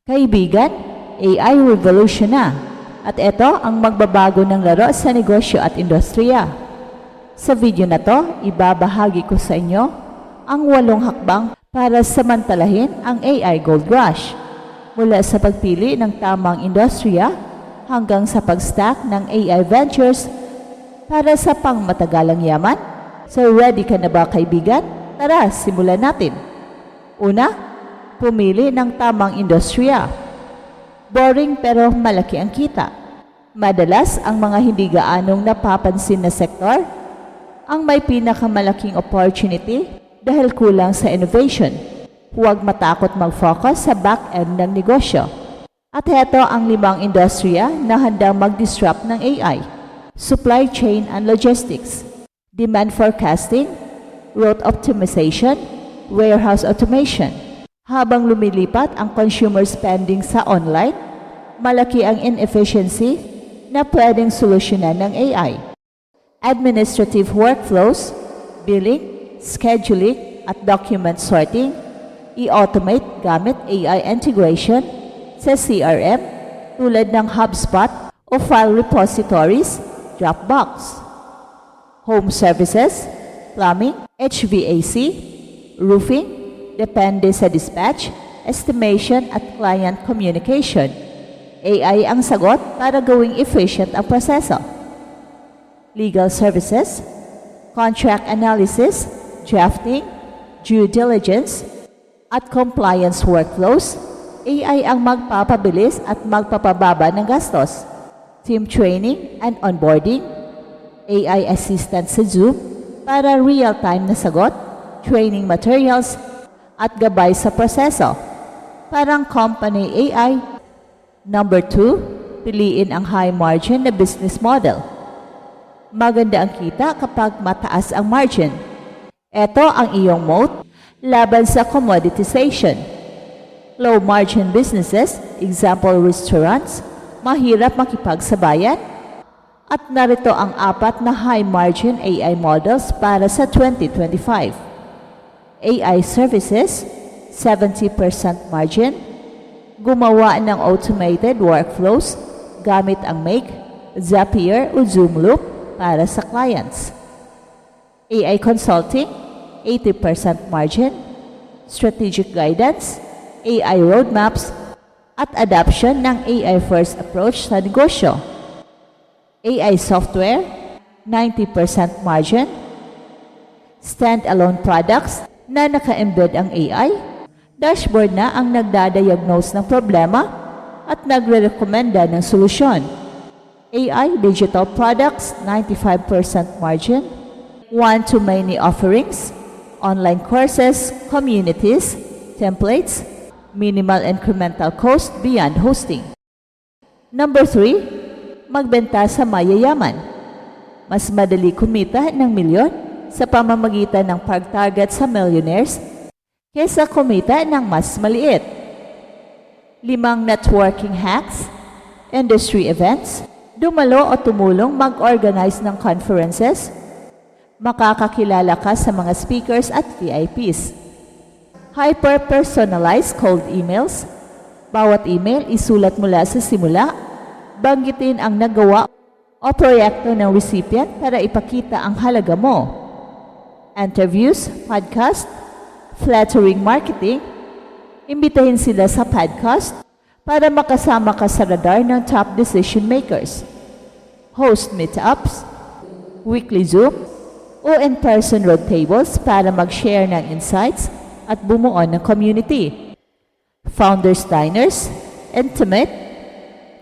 Kaibigan, AI revolution na. At ito ang magbabago ng laro sa negosyo at industriya. Sa video na to, ibabahagi ko sa inyo ang 8 hakbang para samantalahin ang AI Gold Rush. Mula sa pagpili ng tamang industriya hanggang sa pag-stack ng AI ventures para sa pangmatagalang yaman. So ready ka na ba, kaibigan? Tara, simulan natin. Una, pumili ng tamang industriya. Boring pero malaki ang kita. Madalas ang mga hindi gaanong napapansin na sektor ang may pinakamalaking opportunity dahil kulang sa innovation. Huwag matakot mag-focus sa back-end ng negosyo. At heto ang 5 industriya na handang mag-disrupt ng AI. Supply chain and logistics, demand forecasting, route optimization, warehouse automation. Habang lumilipat ang consumer spending sa online, malaki ang inefficiency na pwedeng solusyonan ng AI. Administrative workflows, billing, scheduling, at document sorting, i-automate gamit AI integration sa CRM tulad ng HubSpot o file repositories, Dropbox. Home services, plumbing, HVAC, roofing, depende sa dispatch, estimation at client communication. AI ang sagot para gawing efficient ang proseso. Legal services, contract analysis, drafting, due diligence, at compliance workflows. AI ang magpapabilis at magpapababa ng gastos. Team training and onboarding, AI assistant sa Zoom para real-time na sagot, training materials, at gabay sa proseso. Parang company AI. Number 2, piliin ang high margin na business model. Maganda ang kita kapag mataas ang margin. Ito ang iyong moat laban sa commoditization. Low margin businesses, example restaurants, mahirap makipagsabayan. At narito ang 4 na high margin AI models para sa 2025. AI services, 70% margin. Gumawa ng automated workflows gamit ang Make, Zapier o Zoom Loop para sa clients. AI consulting, 80% margin. Strategic guidance, AI roadmaps, at adoption ng AI-first approach sa negosyo. AI software, 90% margin. Stand-alone products na naka-embed ang AI, dashboard na ang nagdadiagnose ng problema at nagre-rekomenda ng solusyon. AI digital products, 95% margin. One-to-many offerings, online courses, communities, templates, minimal incremental cost beyond hosting. Number 3, magbenta sa mayayaman. Mas madali kumita ng milyon sa pamamagitan ng pag-target sa millionaires kaysa kumita ng mas maliit. 5 networking hacks, industry events, dumalo o tumulong mag-organize ng conferences, makakakilala ka sa mga speakers at VIPs. Hyper-personalized cold emails, bawat email isulat mula sa simula, banggitin ang nagawa o proyekto ng recipient para ipakita ang halaga mo. Interviews, podcast, flattering marketing, imbitahin sila sa podcast para makasama ka sa radar ng top decision makers. Host meetups, weekly Zoom, o in-person roundtables para mag-share ng insights at bumuo ng community. Founders dinners, intimate,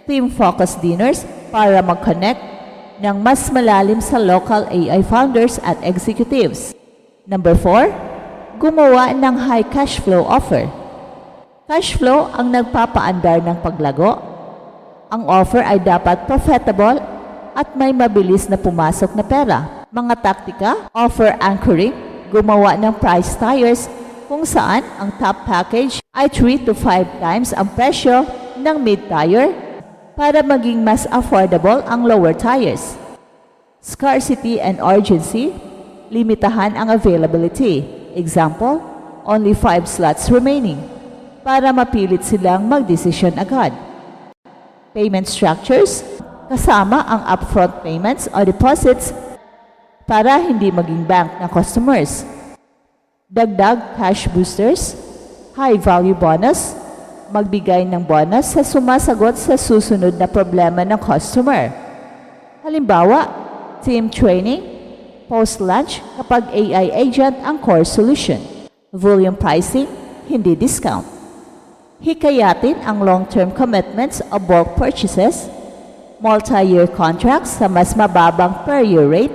team-focused dinners para mag-connect ng mas malalim sa local AI founders at executives. Number 4, gumawa ng high cash flow offer. Cash flow ang nagpapaandar ng paglago. Ang offer ay dapat profitable at may mabilis na pumasok na pera. Mga taktika, offer anchoring, gumawa ng price tiers kung saan ang top package ay 3 to 5 times ang presyo ng mid-tier para maging mas affordable ang lower tiers. Scarcity and urgency, limitahan ang availability. Example, only 5 slots remaining. para mapilit silang magdesisyon agad. Payment structures, kasama ang upfront payments o deposits para hindi maging bank na customers. Dagdag cash boosters, high value bonus, magbigay ng bonus sa sumasagot sa susunod na problema ng customer. Halimbawa, team training, post-lunch kapag AI agent ang core solution. Volume pricing, hindi discount. Hikayatin ang long-term commitments o bulk purchases, multi-year contracts sa mas mababang per-year rate,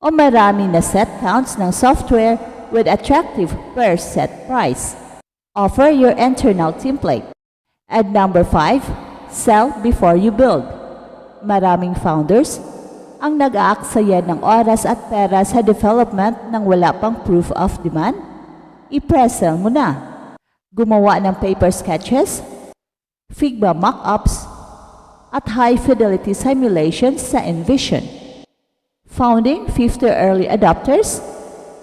o marami na set counts ng software with attractive per set price. Offer your internal template. And number 5, sell before you build. Maraming founders ang nag-aaksaya ng oras at pera sa development ng wala pang proof of demand. I-pre-sell mo na. Gumawa ng paper sketches, Figma mock-ups, at high-fidelity simulations sa Envision. Founding 50 early adopters,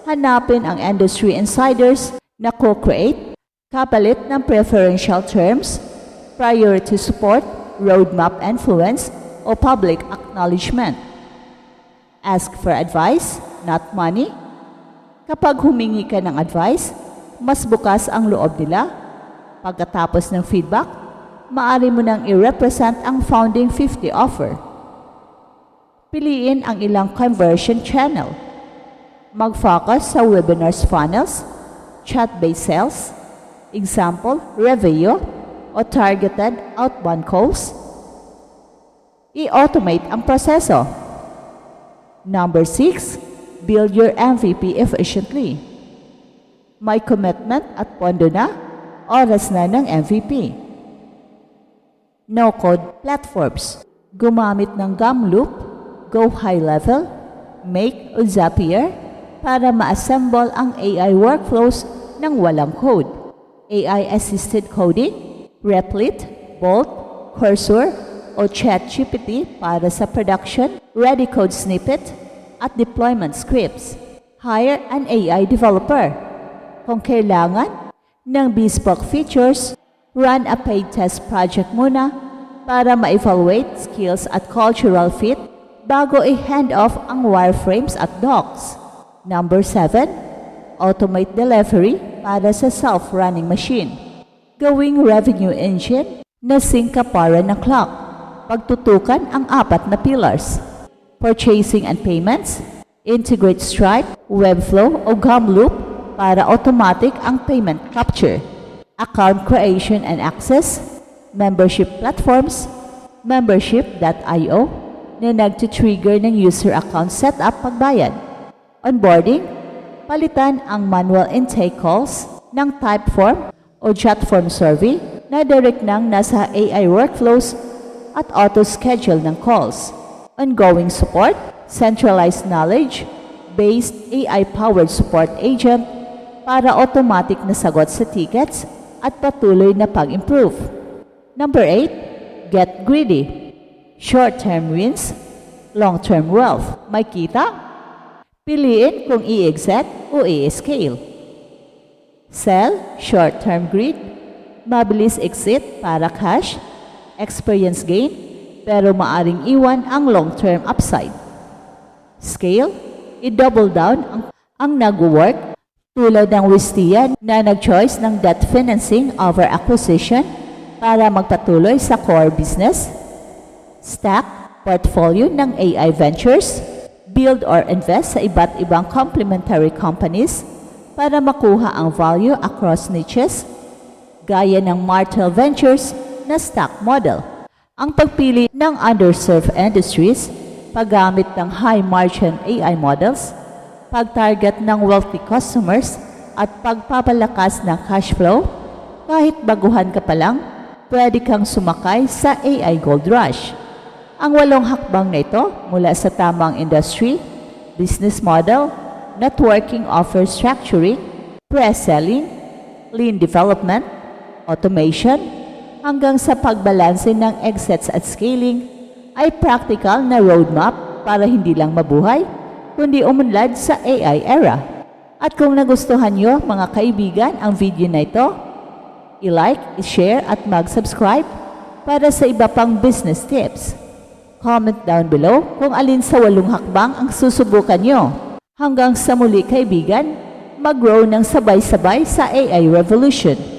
hanapin ang industry insiders na co-create, kapalit ng preferential terms, priority support, roadmap influence, o public acknowledgement. Ask for advice, not money. Kapag humingi ka ng advice, mas bukas ang loob nila. Pagkatapos ng feedback, maaari mo nang i-represent ang founding 50 offer. Piliin ang ilang conversion channel. Mag-focus sa webinars funnels, chat-based sales, example, review, o targeted outbound calls. I-automate ang proseso. Number 6, build your MVP efficiently. May commitment at pondo na, oras na ng MVP. No-code platforms. Gumamit ng Gumloop, Go High Level, Make o Zapier para ma-assemble ang AI workflows ng walang code. AI-assisted coding, Replit, Bolt, Cursor, o ChatGPT para sa production, ready code snippet, at deployment scripts. Hire an AI developer. Kung kailangan ng bespoke features, run a paid test project muna para ma-evaluate skills at cultural fit bago i-hand off ang wireframes at docs. Number 7, automate delivery para sa self-running machine. Gawing revenue engine na singkapara ng clock. Pagtutukan ang 4 na pillars. Purchasing and payments, integrate Stripe, Webflow o Gumloop para automatic ang payment capture. Account creation and access, membership platforms, membership.io na nagtitrigger ng user account setup pagbayad. Onboarding, palitan ang manual intake calls ng Typeform o Jotform survey na direct nang nasa AI workflows at auto-schedule ng calls. Ongoing support, centralized knowledge-based AI-powered support agent para automatic na sagot sa tickets at patuloy na pag-improve. Number 8, get greedy. Short-term wins, long-term wealth. May kita? Piliin kung i-exec o i-scale. Sell, short-term greed, mabilis exit para cash, experience gain, pero maaring iwan ang long-term upside. Scale, i-double down ang nag-work tulad ng Wistia na nag-choice ng debt financing over acquisition para magpatuloy sa core business. Stack, portfolio ng AI ventures, build or invest sa iba't ibang complementary companies para makuha ang value across niches, gaya ng Martel Ventures na stock model. Ang pagpili ng underserved industries, paggamit ng high-margin AI models, pag-target ng wealthy customers, at pagpapalakas ng cash flow, kahit baguhan ka pa lang, pwede kang sumakay sa AI Gold Rush. Ang 8 hakbang na ito mula sa tamang industry, business model, networking offer structuring, pre-selling, lean development, automation, hanggang sa pagbalanse ng exits at scaling ay practical na roadmap para hindi lang mabuhay, kundi umunlad sa AI era. At kung nagustuhan nyo mga kaibigan ang video na ito, I-like, i-share at mag-subscribe para sa iba pang business tips. Comment down below kung alin sa 8 hakbang ang susubukan nyo. Hanggang sa muli kaibigan, mag-grow ng sabay-sabay sa AI Revolution.